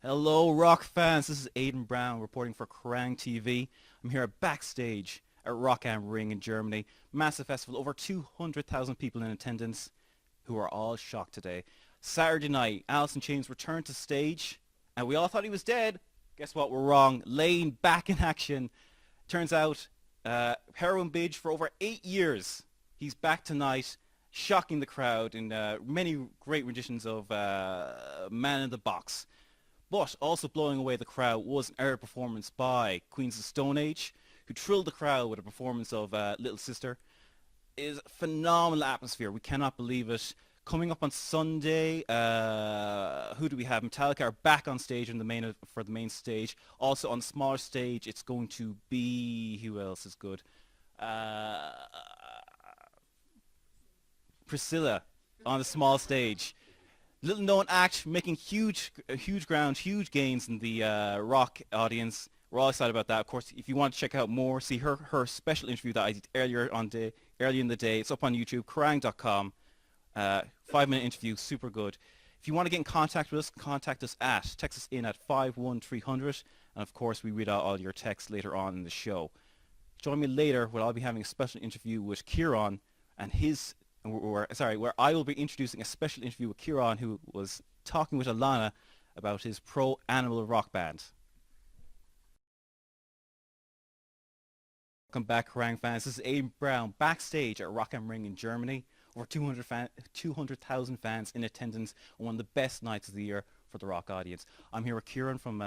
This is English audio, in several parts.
Hello, rock fans. This is Aidan Brown reporting for Kerrang TV. I'm here at backstage at Rock am Ring in Germany. Massive festival, over 200,000 people in attendance who are all shocked today. Saturday night, Alice in Chains returned to stage and we all thought he was dead. Guess what? We're wrong. Lane back in action. Turns out, heroin binge for over 8 years. He's back tonight, shocking the crowd in many great renditions of Man in the Box. But also blowing away the crowd was an air performance by Queens of Stone Age, who thrilled the crowd with a performance of Little Sister. It is a phenomenal atmosphere. We cannot believe it. Coming up on Sunday, who do we have? Metallica are back on stage for the main stage. Also on the smaller stage, it's going to be who else is good? Uh, Priscilla on the small stage. Little known act, making huge ground, huge gains in the rock audience. We're all excited about that. Of course, if you want to check out more, see her special interview that I did earlier in the day. It's up on YouTube, kerrang.com. 5-minute interview, super good. If you want to get in contact with us, text us in at 51300, and of course we read out all your texts later on in the show. Join me later where I'll be having a special interview with Kieran and where I will be introducing a special interview with Kieran, who was talking with Alana about his pro-animal rock band. Welcome back, Kerrang fans. This is Aidan Brown backstage at Rock am Ring in Germany. Over 200,000 fans in attendance on one of the best nights of the year for the rock audience. I'm here with Kieran from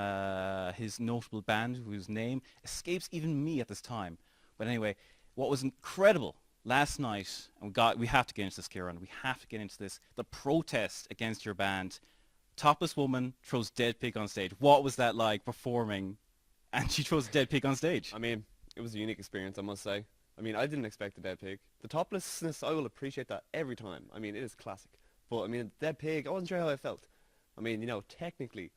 his notable band, whose name escapes even me at this time. But anyway, what was incredible last night, and we have to get into this, Kieran. We have to get into this. The protest against your band. Topless woman throws dead pig on stage. What was that like performing? And she throws a dead pig on stage. I mean, it was a unique experience, I must say. I mean, I didn't expect a dead pig. The toplessness, I will appreciate that every time. I mean, it is classic. But, I mean, dead pig, I wasn't sure how I felt. I mean, technically,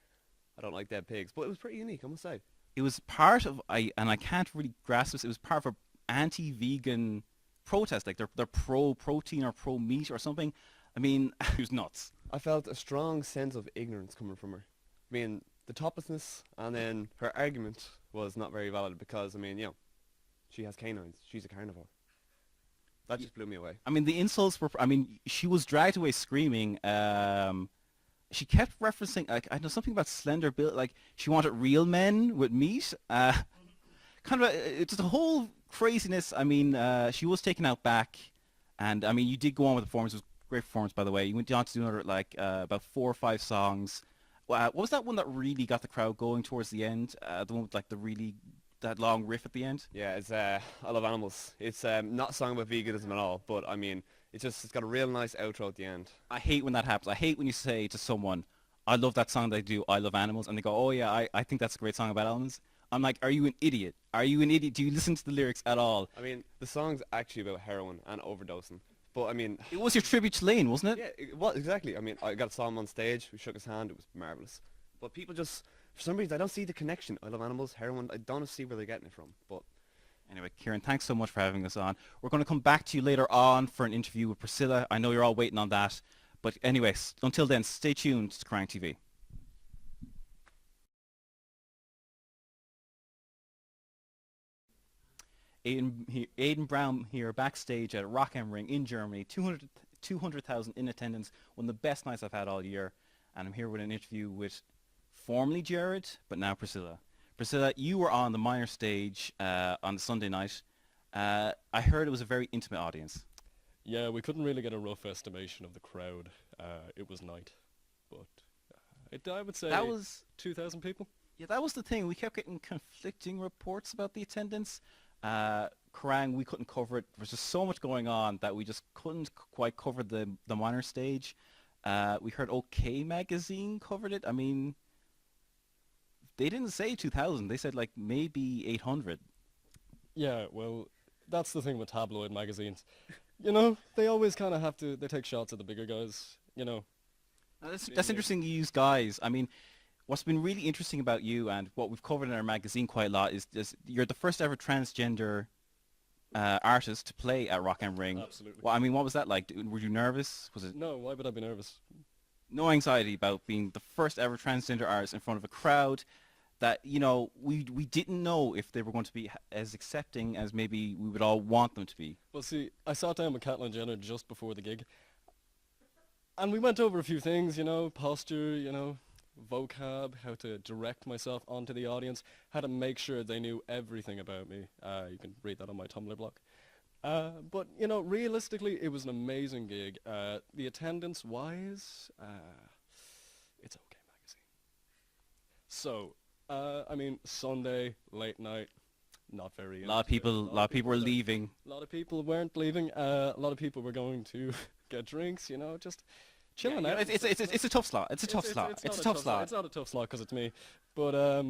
I don't like dead pigs, but it was pretty unique, I must say. It was part of, and I can't really grasp this, it was part of an anti-vegan protest. Like, they're pro-protein or pro-meat or something. I mean, it was nuts. I felt a strong sense of ignorance coming from her. I mean, the toplessness, and then her argument was not very valid because, I mean, she has canines. She's a carnivore. That just blew me away. I mean, the insults were, I mean, she was dragged away screaming. She kept referencing, like, I know something about slender build, like she wanted real men with meat. It's a whole craziness. I mean, she was taken out back, and I mean, you did go on with the performance. It was a great performance, by the way. You went on to do another, like, about 4 or 5 songs. What was that one that really got the crowd going towards the end? The one with, like, that long riff at the end? Yeah, it's I love animals. It's not a song about veganism at all, but I mean, it's got a real nice outro at the end. I hate when that happens. I hate when you say to someone, I love that song they do, I love animals, and they go, oh yeah, I think that's a great song about animals. I'm like, are you an idiot? Are you an idiot? Do you listen to the lyrics at all? I mean, the song's actually about heroin and overdosing. But I mean, It was your tribute to Lane, wasn't it? yeah, well, exactly. I mean, I saw him on stage. We shook his hand. It was marvelous. But people just, for some reason, I don't see the connection. I love animals, heroin. I don't see where they're getting it from. But Anyway, Kieran, thanks so much for having us on. We're going to come back to you later on for an interview with Priscilla. I know you're all waiting on that. But anyway, until then, stay tuned to Kerrang TV. Aidan Brown here backstage at Rock am Ring in Germany. 200,000 in attendance. One of the best nights I've had all year. And I'm here with an interview with formerly Jared, but now Priscilla. Priscilla, you were on the minor stage on the Sunday night. I heard it was a very intimate audience. Yeah, we couldn't really get a rough estimation of the crowd. It was night, but I would say That was 2,000 people. Yeah, that was the thing. We kept getting conflicting reports about the attendance. Kerrang, we couldn't cover it. There was just so much going on that we just couldn't quite cover the minor stage. We heard OK Magazine covered it. I mean, they didn't say 2,000. They said like maybe 800. Yeah, well, that's the thing with tabloid magazines. They always kind of they take shots at the bigger guys. Now, that's interesting you use guys. I mean, what's been really interesting about you and what we've covered in our magazine quite a lot is you're the first ever transgender artist to play at Rock am Ring. Absolutely. Well, I mean, what was that like? Were you nervous? Was it? No, why would I be nervous? No anxiety about being the first ever transgender artist in front of a crowd that, we didn't know if they were going to be as accepting as maybe we would all want them to be. Well, see, I sat down with Caitlyn Jenner just before the gig, and we went over a few things, posture, vocab, how to direct myself onto the audience, how to make sure they knew everything about me. You can read that on my Tumblr blog. But, realistically, it was an amazing gig. The attendance-wise, it's okay magazine. So, Sunday, late night, not very A lot of people were leaving. A lot of people weren't leaving. A lot of people were going to get drinks, just chilling out. It's a tough slot. It's a tough slot. It's a tough slot. It's not a tough slot because it's me. But, I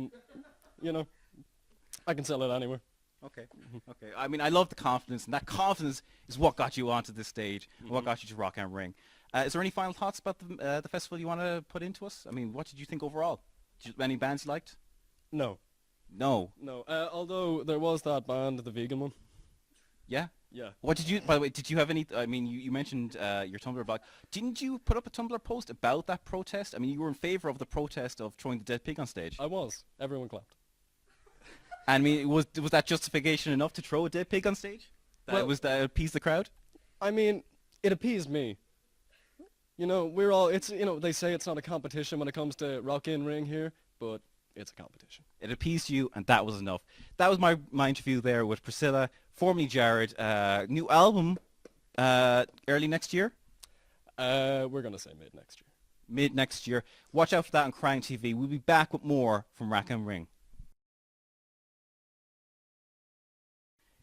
can sell it anywhere. Okay. Okay. I mean, I love the confidence, and that confidence is what got you onto this stage, and what got you to Rock and Ring. Is there any final thoughts about the festival you want to put into us? I mean, what did you think overall? Any bands you liked? No. No. No. Although there was that band, the vegan one. Yeah? Yeah. What did you, by the way, did you have any, I mean, you mentioned your Tumblr blog. Didn't you put up a Tumblr post about that protest? I mean, you were in favor of the protest of throwing the dead pig on stage. I was. Everyone clapped. And I mean, was that justification enough to throw a dead pig on stage? That appeased the crowd? I mean, it appeased me. We're all, they say it's not a competition when it comes to Rock in Ring here, but it's a competition. It appeased you, and that was enough. That was my interview there with Priscilla, formerly Jared. New album early next year? We're going to say mid next year. Mid next year. Watch out for that on Kerrang TV. We'll be back with more from Rack and Ring.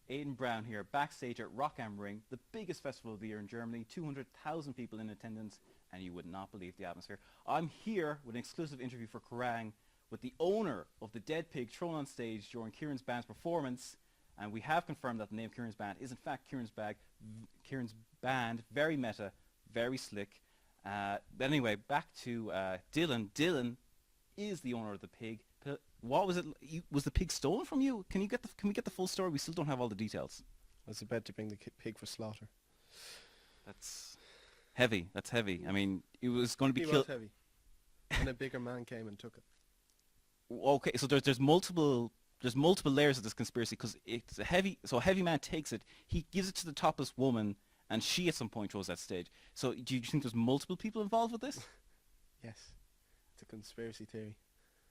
Aidan Brown here, backstage at Rock am Ring, the biggest festival of the year in Germany, 200,000 people in attendance, and you would not believe the atmosphere. I'm here with an exclusive interview for Kerrang with the owner of the dead pig thrown on stage during Kieran's band's performance, and we have confirmed that the name of Kieran's band is in fact Kieran's band, very meta, very slick. But anyway, back to Dylan. Dylan is the owner of the pig. What was it? Was the pig stolen from you? Can we get the full story? We still don't have all the details. I was about to bring the pig for slaughter. That's heavy. That's heavy. I mean, it was going to be He killed. was heavy. And a bigger man came and took it. Okay, so there's multiple layers of this conspiracy because it's a heavy. So a heavy man takes it. He gives it to the topless woman, and she at some point throws that stage. So do you think there's multiple people involved with this? Yes. It's a conspiracy theory.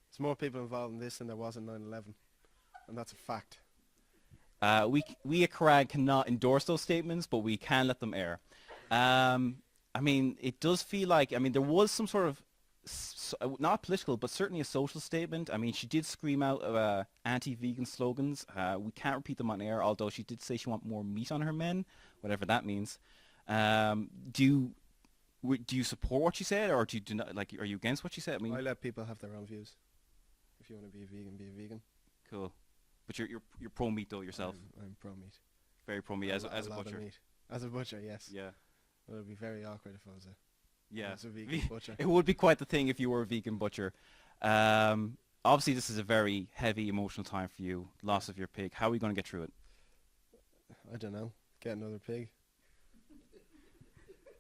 There's more people involved in this than there was in 9/11. And that's a fact. We at Kerrang cannot endorse those statements, but we can let them air. I mean, it does feel like, I mean, there was some sort of, not political, but certainly a social statement. I mean, she did scream out anti-vegan slogans. We can't repeat them on air, although she did say she wants more meat on her men, whatever that means. Do you support what she said, or do not, like, are you against what she said? I mean, I let people have their own views. If you want to be a vegan, be a vegan. cool. But you're pro meat though yourself. I'm pro meat. Very pro meat as a lot of butcher. meat. As a butcher, yes. Yeah. Well, it would be very awkward if I was Yeah. a vegan butcher. It would be quite the thing if you were a vegan butcher. Obviously, this is a very heavy emotional time for you. Loss of your pig. How are we going to get through it? I don't know. Get another pig.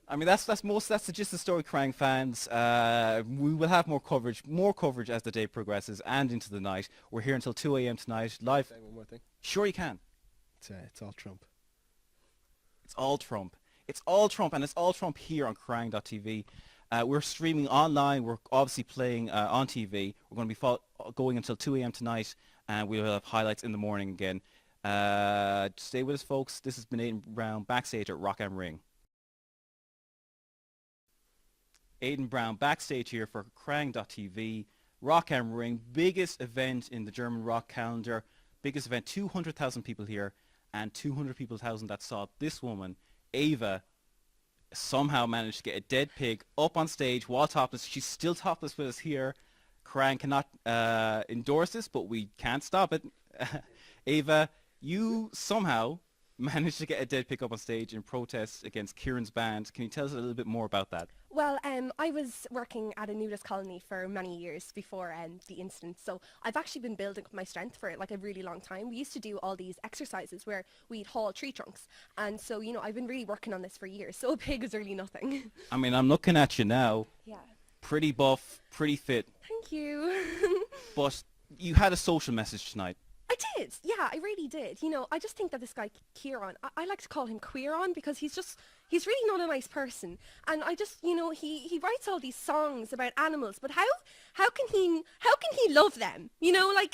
I mean, that's the gist of the story, Kerrang fans. We will have more coverage as the day progresses and into the night. We're here until 2 a.m. tonight, live. Say one more thing. Sure you can. It's all Trump. It's all Trump. It's all Trump, and it's all Trump here on Kerrang.tv. We're streaming online. We're obviously playing on TV. We're going to be going until 2 a.m. tonight, and we'll have highlights in the morning again. Stay with us, folks. This has been Aidan Brown backstage at Rock am Ring. Aidan Brown backstage here for Kerrang.tv. Rock am Ring, biggest event in the German rock calendar. Biggest event, 200,000 people here, and 200,000 that saw this woman, Ava, somehow managed to get a dead pig up on stage while topless. She's still topless with us here. Kerrang cannot endorse this, but we can't stop it. Ava, you somehow managed to get a dead pig up on stage in protest against Kieran's band. Can you tell us a little bit more about that? Well, I was working at a nudist colony for many years before the incident, so I've actually been building up my strength for like a really long time. We used to do all these exercises where we'd haul tree trunks, and so, I've been really working on this for years, so a pig is really nothing. I mean, I'm looking at you now. Yeah. Pretty buff, pretty fit, Thank you. but you had a social message tonight. I did. Yeah, I really did. You know, I just think that this guy, Kieran, I like to call him Queeron because he's really not a nice person. And I just, you know, he writes all these songs about animals, but how can he love them? You know, I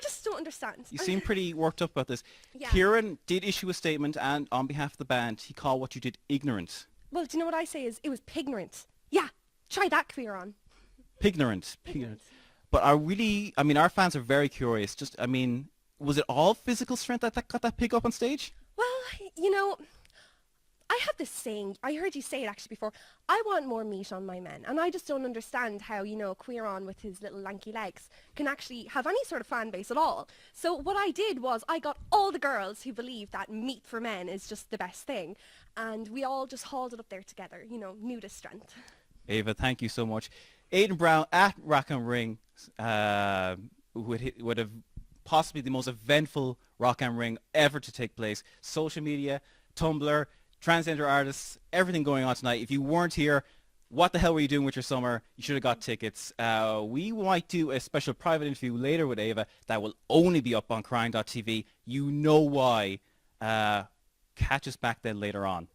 just don't understand. You seem pretty worked up about this. Yeah. Kieran did issue a statement, and on behalf of the band, he called what you did ignorant. Well, do you know what I say is it was pignorant. Yeah, try that, Queeron. Pignorant. But our fans are very curious. Just, I mean, was it all physical strength that got that pig up on stage? Well, you know, I have this saying, I heard you say it actually before, I want more meat on my men. And I just don't understand how, you know, Queeron with his little lanky legs can actually have any sort of fan base at all. So what I did was I got all the girls who believe that meat for men is just the best thing. And we all just hauled it up there together, you know, nudist strength. Ava, thank you so much. Aidan Brown at Rock and Ring would have possibly the most eventful Rock and Ring ever to take place. Social media, Tumblr, transgender artists, everything going on tonight. If you weren't here, what the hell were you doing with your summer? You should have got tickets. We might do a special private interview later with Ava that will only be up on Kerrang.tv. You know why. Catch us back then later on.